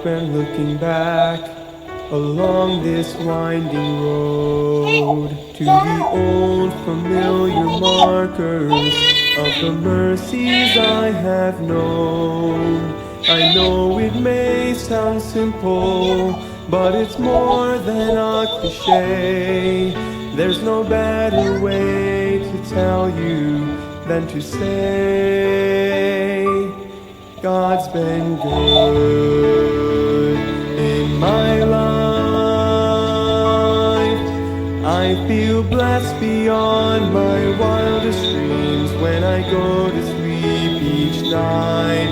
when looking back along this winding road to the old familiar markers of the mercies I have known. I know it may sound simple, but it's more than a cliche. There's no better way to tell you than to say God's been good in my life. I feel blessed beyond my wildest dreams when I go to sleep each night.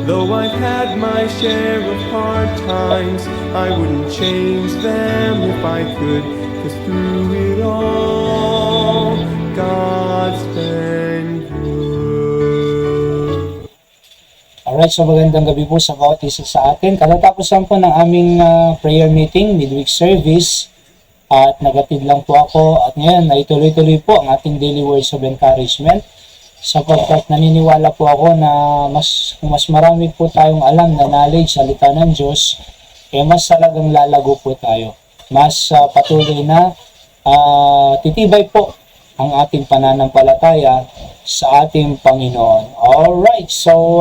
Though I've had my share of hard times, I wouldn't change them if I could, 'cause through it all, God's been good. Alright, so magandang gabi po sa bawat isa sa atin. Katatapusan po ng aming prayer meeting, midweek service, at nagatid lang po ako. At ngayon, naituloy-tuloy po ang ating daily words of encouragement. Sapagkat naniniwala po ako na mas marami po tayong alam na knowledge sa salita ng Diyos, mas talagang lalago po tayo. Mas patuloy na titibay po ang ating pananampalataya sa ating Panginoon. Alright, so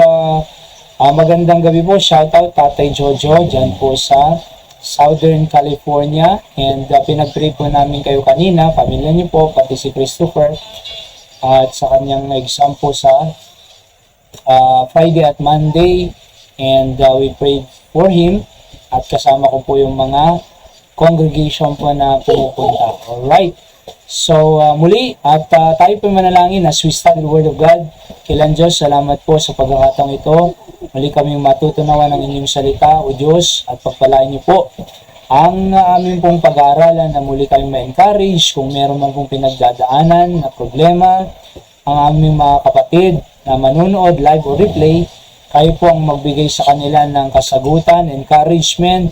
magandang gabi po. Shoutout Tatay Jojo dyan po sa Southern California. And pinag-pray po namin kayo kanina, pamilya niyo po, pati si Christopher, at sa kanyang exam po sa Friday at Monday, and we prayed for him, at kasama ko po yung mga congregation po na pumupunta. Alright, so muli at tayo po manalangin as we study the Word of God. Kailan Diyos, salamat po sa pagkakataong ito. Muli kaming matutunawan ng inyong salita, O Diyos, at pagpalain niyo po ang aming pong pag-aaralan na muli kayong ma-encourage kung meron man pong pinagdadaanan na problema, ang aming mga kapatid na manunood live o replay, kayo po ang magbigay sa kanila ng kasagutan, encouragement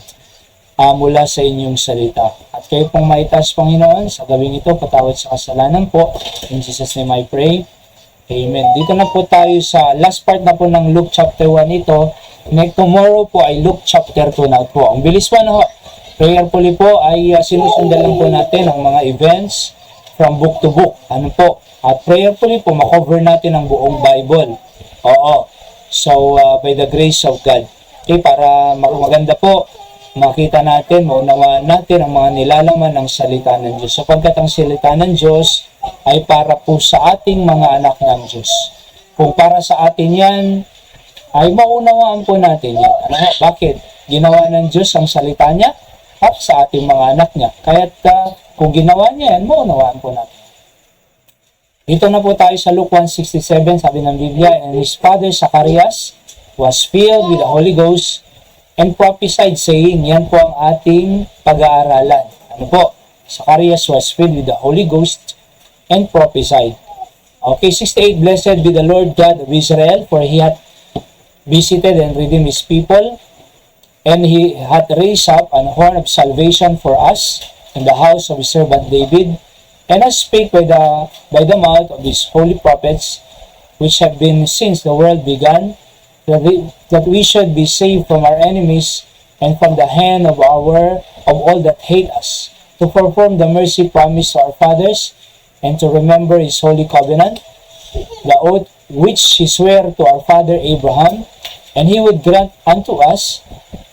mula sa inyong salita. At kayo pong maitas, Panginoon, sa gabing ito, patawad sa kasalanan po. In Jesus' name I pray. Amen. Dito na po tayo sa last part na po ng Luke chapter 1 ito. Next tomorrow po ay Luke chapter 2 na po. Ang bilis pa na ho. Prayerfully po ay sinusundan lang po natin ang mga events from book to book. Ano po? At prayerfully po, makover natin ang buong Bible. Oo. So, by the grace of God. Okay, para maganda po, makita natin, maunawaan natin ang mga nilalaman ng salita ng Diyos. Sapagkat ang salita ng Diyos ay para po sa ating mga anak ng Diyos. Kung para sa atin yan, ay maunawaan po natin yan. Ano? Bakit? Ginawa ng Diyos ang salita niya at sa ating mga anak niya. Kaya't kung ginawa niya yan, maunawaan po natin. Dito na po tayo sa Luke 1:67, sabi ng Biblia, and his father Zacharias was filled with the Holy Ghost and prophesied, saying, yan po ang ating pag-aaralan. Ano po? Zacharias was filled with the Holy Ghost and prophesied. Okay, 68, blessed be the Lord God of Israel, for he hath visited and redeemed his people, and he hath raised up an horn of salvation for us in the house of his servant David, and has spake by the mouth of his holy prophets, which have been since the world began, that we should be saved from our enemies and from the hand of all that hate us, to perform the mercy promised to our fathers, and to remember his holy covenant, the oath which he sware to our father Abraham, and he would grant unto us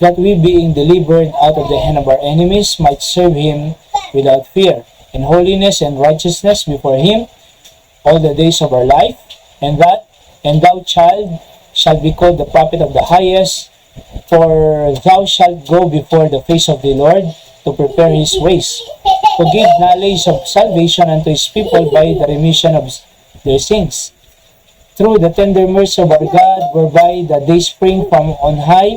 that we, being delivered out of the hand of our enemies, might serve him without fear, in holiness and righteousness before him all the days of our life, and thou, child, shalt be called the prophet of the highest, for thou shalt go before the face of the Lord to prepare his ways, to give knowledge of salvation unto his people by the remission of their sins, through the tender mercy of our God, whereby the day spring from on high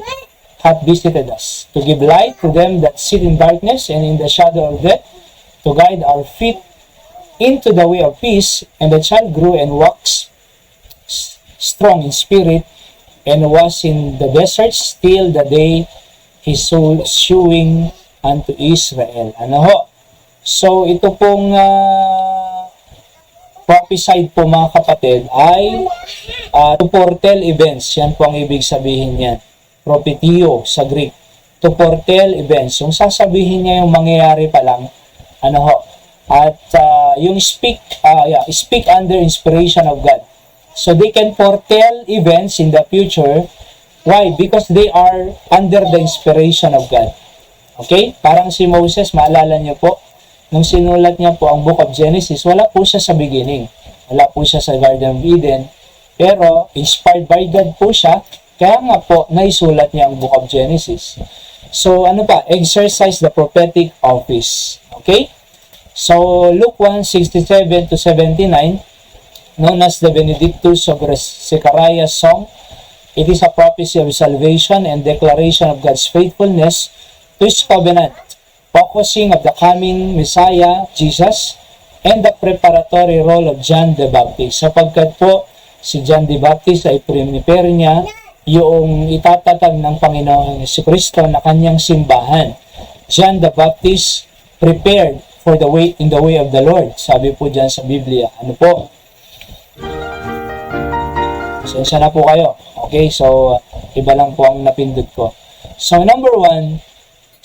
hath visited us, to give light to them that sit in darkness and in the shadow of death, to guide our feet into the way of peace. And the child grew and waxed strong in spirit, and was in the desert still the day he saw shewing unto Israel. Ano ho? So, ito pong prophesied po mga kapatid ay to foretell events. Yan po ang ibig sabihin niyan. Propetio sa Greek. to foretell events. Yung sasabihin niya yung mangyayari pa lang, ano ho, at yung speak under inspiration of God. So they can foretell events in the future. Why? Because they are under the inspiration of God. Okay? Parang si Moses, maalala niyo po, nung sinulat niya po ang Book of Genesis, wala po siya sa beginning. Wala po siya sa Garden of Eden. Pero, inspired by God po siya, kaya nga po, naisulat niya ang Book of Genesis. So, ano pa? Exercise the prophetic office. Okay? So, Luke 1:67 to 79, known as the Benedictus of Zechariah's song, it is a prophecy of salvation and declaration of God's faithfulness to His covenant, focusing of the coming Messiah, Jesus, and the preparatory role of John the Baptist. Sapagkat po, si John the Baptist ay prepare niya yung itatatag ng Panginoon si Kristo na kanyang simbahan. John the Baptist prepared for the way in the way of the Lord. Sabi po dyan sa Biblia. Ano po? Sensya na po kayo. Okay, so iba lang po ang napindot ko. So number 1,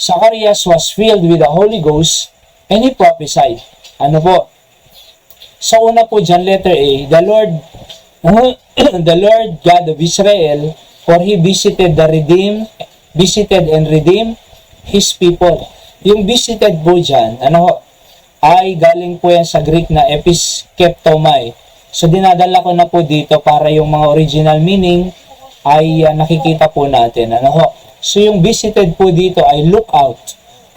Zacharias was filled with the Holy Ghost and he prophesied. Ano po? So una po dyan, letter A, the Lord God of Israel, for He visited and redeemed His people. Yung visited po dyan, ano ho, ay galing po yan sa Greek na episkeptomai. So dinadala ko na po dito para yung mga original meaning ay nakikita po natin. Ano ho? So yung visited po dito ay look out.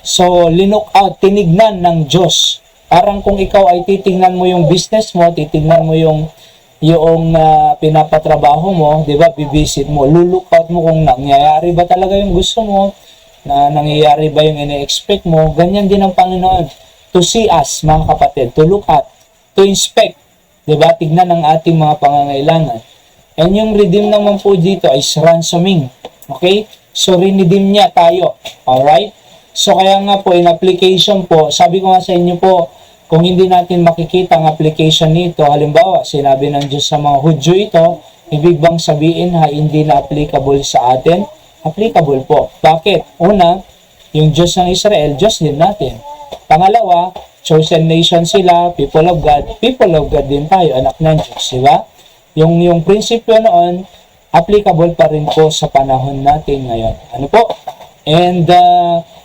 So linook out, tinignan ng Diyos. Parang kung ikaw ay titingnan mo yung business mo, titingnan mo yung pinapatrabaho mo, di ba, bibisit mo, lulook out mo kung nangyayari ba talaga yung gusto mo, na nangyayari ba yung ine-expect mo. Ganyan din ang Panginoon. To see us, mga kapatid, to look at, to inspect, di ba, tignan ang ating mga pangangailangan. And yung redeem naman po dito ay ransoming. Okay? So, redeem niya tayo. Alright? So, kaya nga po, in application po, sabi ko nga sa inyo po, kung hindi natin makikita ang application nito, halimbawa, sinabi ng Diyos sa mga Hudyo ito, ibig bang sabihin hindi na applicable sa atin? Applicable po. Bakit? Una, yung Diyos ng Israel, Diyos din natin. Pangalawa, chosen nation sila, people of God din tayo, anak ng Diyos, di ba? Yung prinsipyo noon, applicable pa rin po sa panahon natin ngayon. Ano po? And,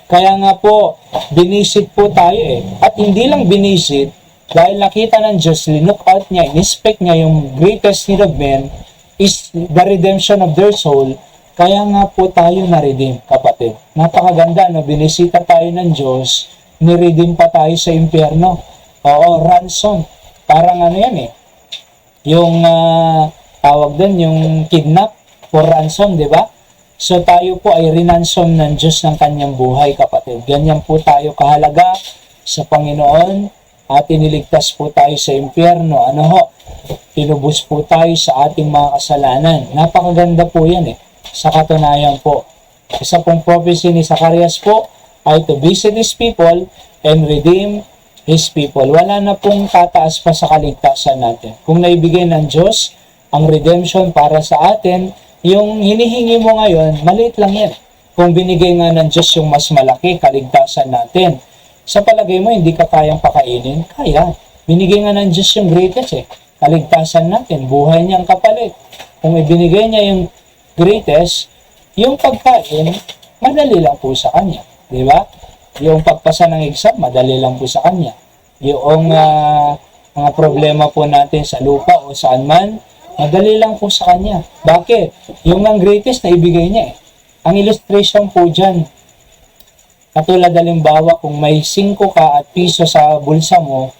kaya nga po, binisit po tayo eh. At hindi lang binisit, dahil nakita ng Diyos, linook out niya, inspect niya yung greatest need of men is the redemption of their soul. Kaya nga po tayo na-redeem, kapatid. Napakaganda, no? Binisita tayo ng Diyos, ni-redeem pa tayo sa impyerno. Oo, ransom. Parang ano yan eh. Yung tawag din, yung kidnap for ransom, di ba? So tayo po ay rinansom ng Diyos ng kanyang buhay, kapatid. Ganyan po tayo kahalaga sa Panginoon at iniligtas po tayo sa impyerno. Ano ho? Tinubos po tayo sa ating mga kasalanan. Napakaganda po yan eh. Sa katunayan po. Isa pong prophecy ni Zacharias po ay to visit His people and redeem His people. Wala na pong tataas pa sa kaligtasan natin. Kung naibigay ng Diyos ang redemption para sa atin, yung hinihingi mo ngayon, maliit lang yan. Kung binigay nga ng Diyos yung mas malaki, kaligtasan natin, sa palagay mo, hindi ka kayang pakainin? Kaya. Binigay nga ng Diyos yung greatest eh. Kaligtasan natin, buhay niyang kapalit. Kung ibinigay niya yung greatest, yung pagkain, madali lang po sa Kanya. Di ba? Yung pagpasa ng exam, madali lang po sa Kanya. Yung mga problema po natin sa lupa o saan man, madali lang po sa Kanya. Bakit? Yung ang greatest na ibigay niya eh. Ang illustration po dyan, katulad halimbawa kung may 5 ka at piso sa bulsa mo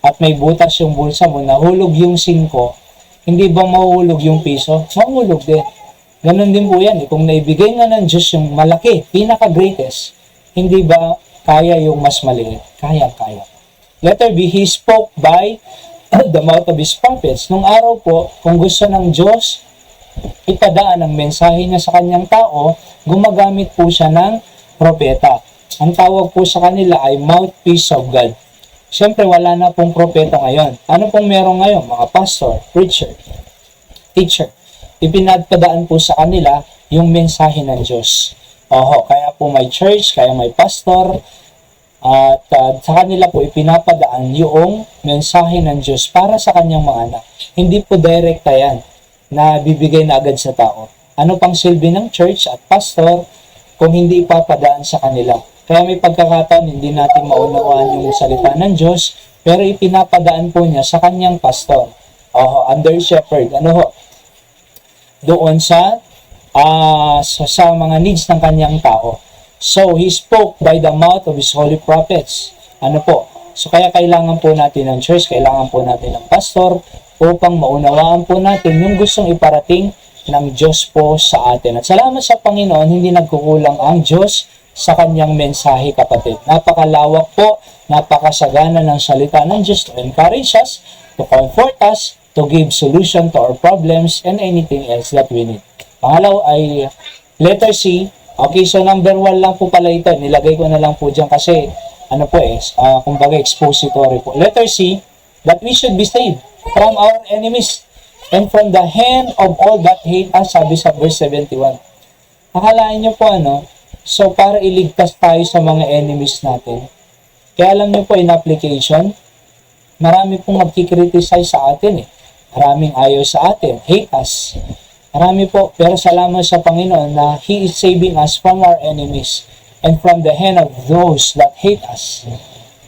at may butas yung bulsa mo, nahulog yung 5, hindi ba mahuhulog yung piso? Mahulog din. Ganon din po yan eh. Kung naibigay nga ng Diyos yung malaki, pinaka-greatest, hindi ba kaya yung mas maliit? Kaya-kaya. Letter B, He spoke by the mouth of His prophets. Nung araw po, kung gusto ng Diyos ipadaan ang mensahe niya sa kanyang tao, gumagamit po siya ng propeta. Ang tawag po sa kanila ay mouthpiece of God. Siyempre, wala na pong propeta ngayon. Ano pong meron ngayon? Mga pastor, preacher, teacher. Ipinagpadaan po sa kanila yung mensahe ng Diyos. Oho, kaya po may church, kaya may pastor, at sa kanila po ipinapadaan yung mensahe ng Diyos para sa kanyang mga anak. Hindi po direkta yan na bibigay na agad sa tao. Ano pang silbi ng church at pastor kung hindi ipapadaan sa kanila? Kaya may pagkakataon hindi natin maunawaan yung salita ng Diyos, pero ipinapadaan po niya sa kanyang pastor. Under shepherd. Doon sa mga needs ng kanyang tao. So, He spoke by the mouth of His holy prophets. So, kaya kailangan po natin ng church, kailangan po natin ng pastor, upang maunawaan po natin yung gustong iparating ng Diyos po sa atin. At salamat sa Panginoon, hindi nagkukulang ang Diyos sa kanyang mensahe, kapatid. Napakalawak po, napakasagana ng salita ng Diyos to encourage us, to comfort us, to give solution to our problems, and anything else that we need. Pangalaw ay letter C. Okay, so number 1 lang po pala ito. Nilagay ko na lang po dyan kasi, kumbaga expository po. Letter C, that we should be saved from our enemies and from the hand of all that hate us, sabi sa verse 71. Akalain nyo po so para iligtas tayo sa mga enemies natin. Kaya alam nyo po in application, marami pong magkikriticize sa atin Maraming ayaw sa atin, hate us. Marami po, pero salamat sa Panginoon na He is saving us from our enemies and from the hand of those that hate us.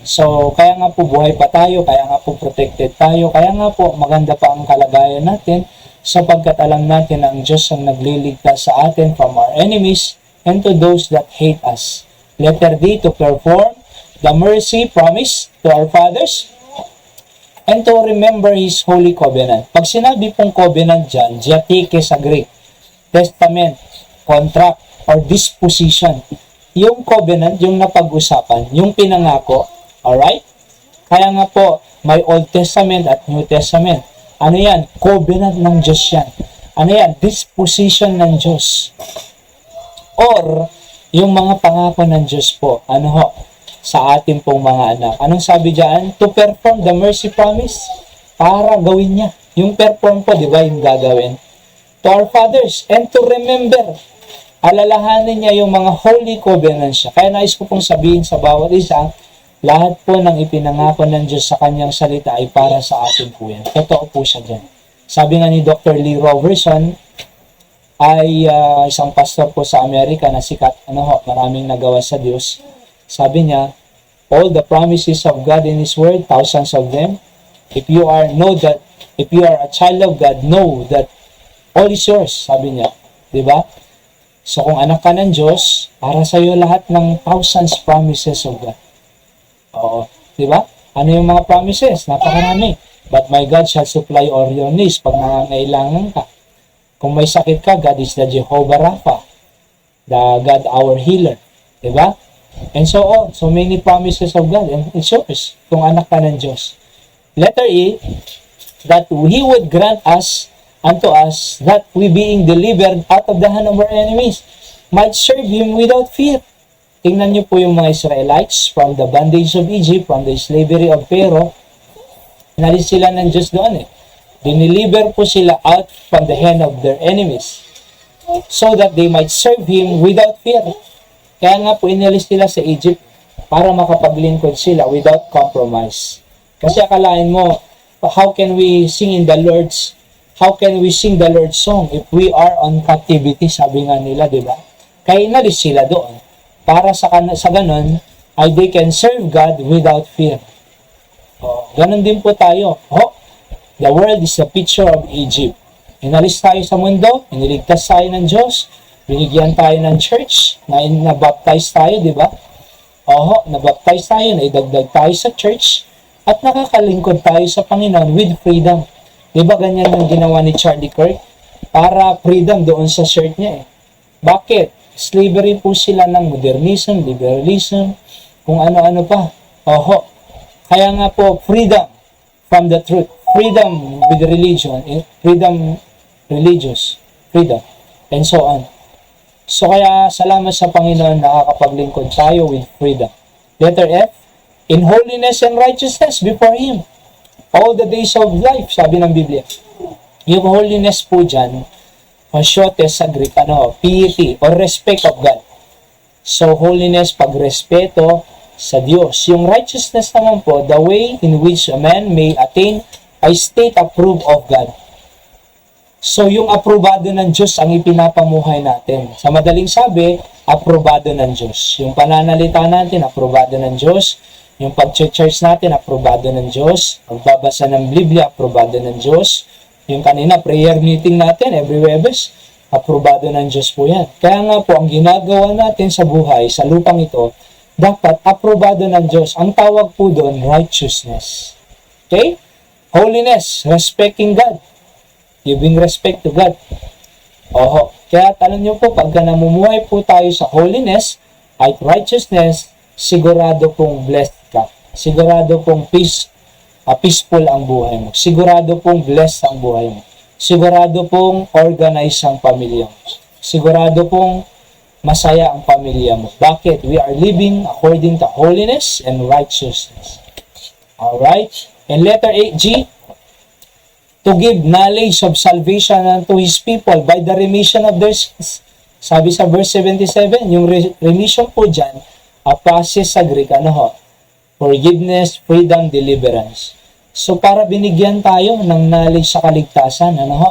So, kaya nga po buhay pa tayo, kaya nga po protected tayo, kaya nga po maganda pa ang kalagayan natin sapagkat alam natin na ang Diyos ang nagliligtas sa atin from our enemies and to those that hate us. Letter D, to perform the mercy promised to our fathers and to remember His holy covenant. Pag sinabi pong covenant dyan, diatheke sa Greek, testament, contract, or disposition. Yung covenant, yung napag-usapan, yung pinangako, alright? Kaya nga po, may Old Testament at New Testament. Ano yan? Covenant ng Diyos yan. Ano yan? Disposition ng Diyos. Or, yung mga pangako ng Diyos po, sa ating pong mga anak. Anong sabi diyan? To perform the mercy promise. Para gawin niya. Yung perform po, di ba, yung gagawin. To our fathers. And to remember. Alalahanin niya yung mga holy covenants niya. Kaya nais ko pong sabihin sa bawat isa, lahat po ng ipinangako ng Diyos sa kanyang salita ay para sa atin po yan. Totoo po siya dyan. Sabi nga ni Dr. Lee Roberson, ay isang pastor po sa Amerika na sikat, maraming nagawa sa Diyos. Sabi niya, all the promises of God in His Word, thousands of them, if you are a child of God, know that all is yours, sabi niya. Diba? So kung anak ka ng Diyos, para sa iyo lahat ng thousands promises of God. Oo. Diba? Ano yung mga promises? Napakarami. But my God shall supply all your needs pag nangangailangan ka. Kung may sakit ka, God is the Jehovah Rapha, the God our healer. Diba? And so on. So many promises of God. And it's yours kung anak ka ng Diyos. Letter E, that He would grant us unto us that we being delivered out of the hand of our enemies might serve Him without fear. Tingnan niyo po yung mga Israelites from the bondage of Egypt, from the slavery of Pharaoh. Nalis sila ng Diyos doon Dineliver po sila out from the hand of their enemies so that they might serve Him without fear. Kaya nga po inalis sila sa Egypt para makapaglingkod sila without compromise. Kasi akalain mo, how can we sing the Lord's song if we are on captivity? Sabi nga nila, di ba? Kaya inalis sila doon para sa ganon ay they can serve God without fear. Ganon din po tayo. The world is a picture of Egypt. Inalis tayo sa mundo, iniligtas tayo ng Diyos, binigyan tayo ng church, na-baptize tayo, di ba? Na-baptize tayo, naidagdag tayo sa church, at nakakalingkod tayo sa Panginoon with freedom. Di ba ganyan yung ginawa ni Charlie Kirk? Para freedom doon sa shirt niya Bakit? Slavery po sila ng modernism, liberalism, kung ano-ano pa. Kaya nga po, freedom from the truth. Freedom with religion, freedom religious, freedom, and so on. So kaya salamat sa Panginoon na nakakapaglingkod tayo with freedom. Letter F, in holiness and righteousness before Him. All the days of life, sabi ng Biblia. Yung holiness po dyan, pasyotes sa Greek, piety, or respect of God. So, holiness, pagrespeto sa Diyos. Yung righteousness naman po, the way in which a man may attain a state approved of God. So, yung aprobado ng Diyos ang ipinapamuhay natin. Sa madaling sabi, aprobado ng Diyos. Yung pananalita natin, aprobado ng Diyos. Yung pag-church natin, aprobado ng Diyos. Pagbabasa ng Biblia, aprobado ng Diyos. Yung kanina, prayer meeting natin, every Webes, aprobado ng Diyos po yan. Kaya nga po, ang ginagawa natin sa buhay, sa lupang ito, dapat aprobado ng Diyos. Ang tawag po doon, righteousness. Okay? Holiness, respecting God. Giving respect to God. Oho. Kaya alam nyo po, pagka namumuhay po tayo sa holiness at righteousness, sigurado pong blessed ka. Sigurado pong peaceful ang buhay mo. Sigurado pong blessed ang buhay mo. Sigurado pong organized ang pamilya mo. Sigurado pong masaya ang pamilya mo. Bakit? We are living according to holiness and righteousness. Alright? And letter G, to give knowledge of salvation unto His people by the remission of their sins. Sabi sa verse 77, yung remission po dyan, a process sa Greek, ano ho? Forgiveness, freedom, deliverance. So, para binigyan tayo ng knowledge sa kaligtasan, ano ho?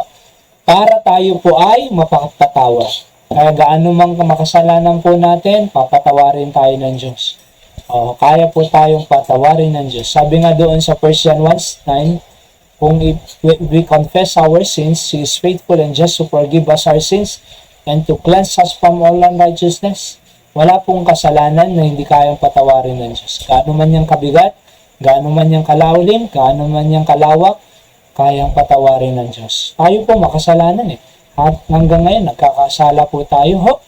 Para tayo po ay mapapatawa. Kaya gaano mang makasalanan po natin, papatawarin tayo ng Diyos. Kaya po tayong patawarin ng Diyos. Sabi nga doon sa 1 John 1:9, kung we confess our sins, He is faithful and just to forgive us our sins and to cleanse us from all unrighteousness. Wala pong kasalanan na hindi kayang patawarin ng Diyos. Gaano man niyang kabigat, gaano man niyang kalawlim, gaano man niyang kalawak, kayang patawarin ng Diyos. Tayo po makasalanan eh. At hanggang ngayon, nagkakasala po tayo.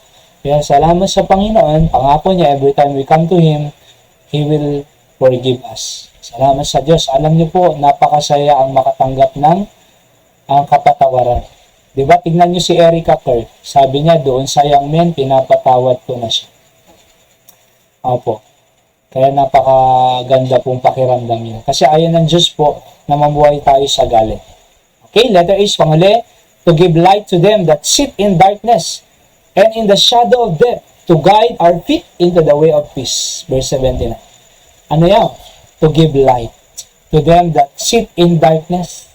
Kaya salamat sa Panginoon. Pangako niya, every time we come to Him, He will forgive us. Salamat sa Diyos. Alam niyo po, napakasaya ang makatanggap ng ang kapatawaran. Diba? Tingnan niyo si Erica Kerr. Sabi niya doon sa young men, pinapatawad ko na siya. Opo. Kaya napakaganda pong pakiramdam niya. Kasi ayon ng Diyos po na mamuhay tayo sa galit. Okay, letter H, panghuli, to give light to them that sit in darkness and in the shadow of death, to guide our feet into the way of peace. Verse 79. Ano yan? To give light to them that sit in darkness.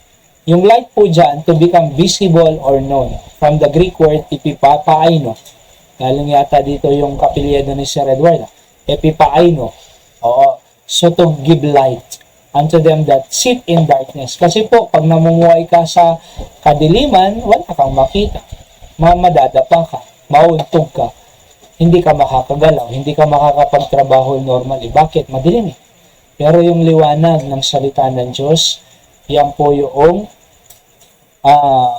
Yung light po dyan, to become visible or known. From the Greek word, epipapaino. Galing yata dito yung kapilyado ni Sir Edward. Epipaino. Oo. So, to give light unto them that sit in darkness. Kasi po, pag namumuhay ka sa kadiliman, wala kang makita. Madadapa ka. Mauntog ka. Hindi ka makakagalaw. Hindi ka makakapagtrabaho normally. Bakit? Madilim eh. Pero yung liwanag ng salita ng Diyos, yan po yung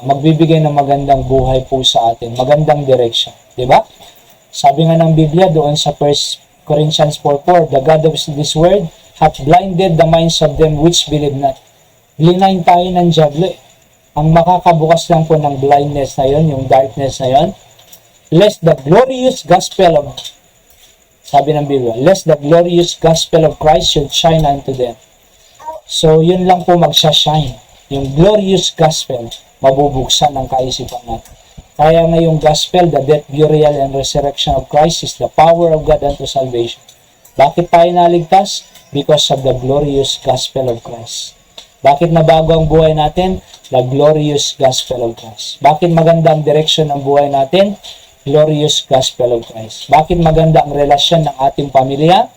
magbibigay ng magandang buhay po sa atin. Magandang direction. Diba? Sabi nga ng Biblia doon sa 1 Corinthians 4:4, the God of this world hath blinded the minds of them which believe not. Blind tayo ng diablo eh. Ang makakabukas lang po ng blindness na yon, yung darkness na yon, lest the glorious gospel of, sabi ng Biblia, lest the glorious gospel of Christ should shine unto them. So, yun lang po magsashine. Yung glorious gospel, mabubuksan ang kaisipan natin. Kaya nga yung gospel, the death, burial, and resurrection of Christ is the power of God unto salvation. Bakit tayo naligtas? Because of the glorious gospel of Christ. Bakit nabago ang buhay natin? The glorious gospel of Christ. Bakit maganda ang direction ng buhay natin? Glorious gospel of Christ. Bakit maganda ang relasyon ng ating pamilya,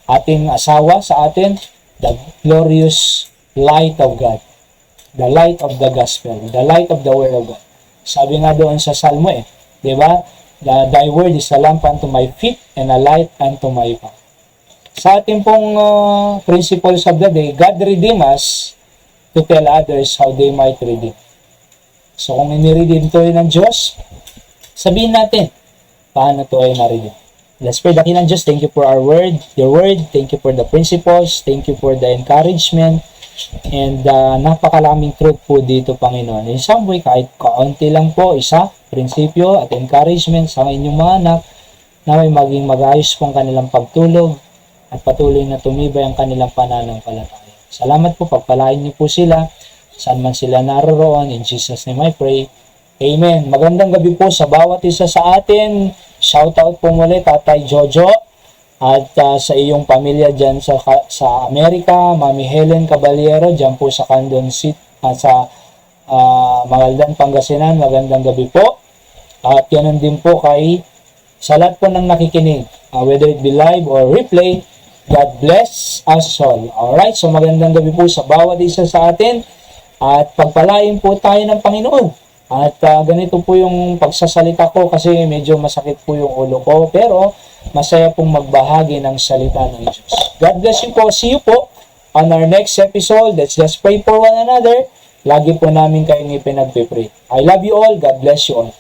ating asawa sa atin? The glorious light of God. The light of the gospel. The light of the word of God. Sabi nga doon sa Salmo eh, di ba? Thy word is a lamp unto my feet and a light unto my path. Sa ating pong principles of the day, God redeem us to tell others how they might redeem. So kung iniredeem to ng Diyos, sabihin natin, paano to ay na-redeem. Let's pray. Dakilang Diyos, thank you for our word, your word. Thank you for the principles. Thank you for the encouragement. And napakalaming truth po dito, Panginoon. In some way, kahit kaunti lang po, isa, prinsipyo at encouragement sa inyong mga anak na may maging mag-ayos pong kanilang pagtulog at patuloy na tumibay ang kanilang pananampalataya. Salamat po, pagpalain niyo po sila saan man sila naroroon. In Jesus' name I pray. Amen. Magandang gabi po sa bawat isa sa atin. shoutout po muli Tatay Jojo at sa iyong pamilya dyan sa Amerika, Mami Helen Caballero dyan po sa Candon City, sa Magaldan, Pangasinan. Magandang gabi po. At yan din po sa lahat po ng nakikinig, whether it be live or replay. God bless us all. Alright, so magandang gabi po sa bawat isa sa atin at pagpalain po tayo ng Panginoon. At ganito po yung pagsasalita ko kasi medyo masakit po yung ulo ko, pero masaya pong magbahagi ng salita ng Diyos. God bless you po. See you po on our next episode. Let's just pray for one another. Lagi po namin kayong ipinagpipray. I love you all. God bless you all.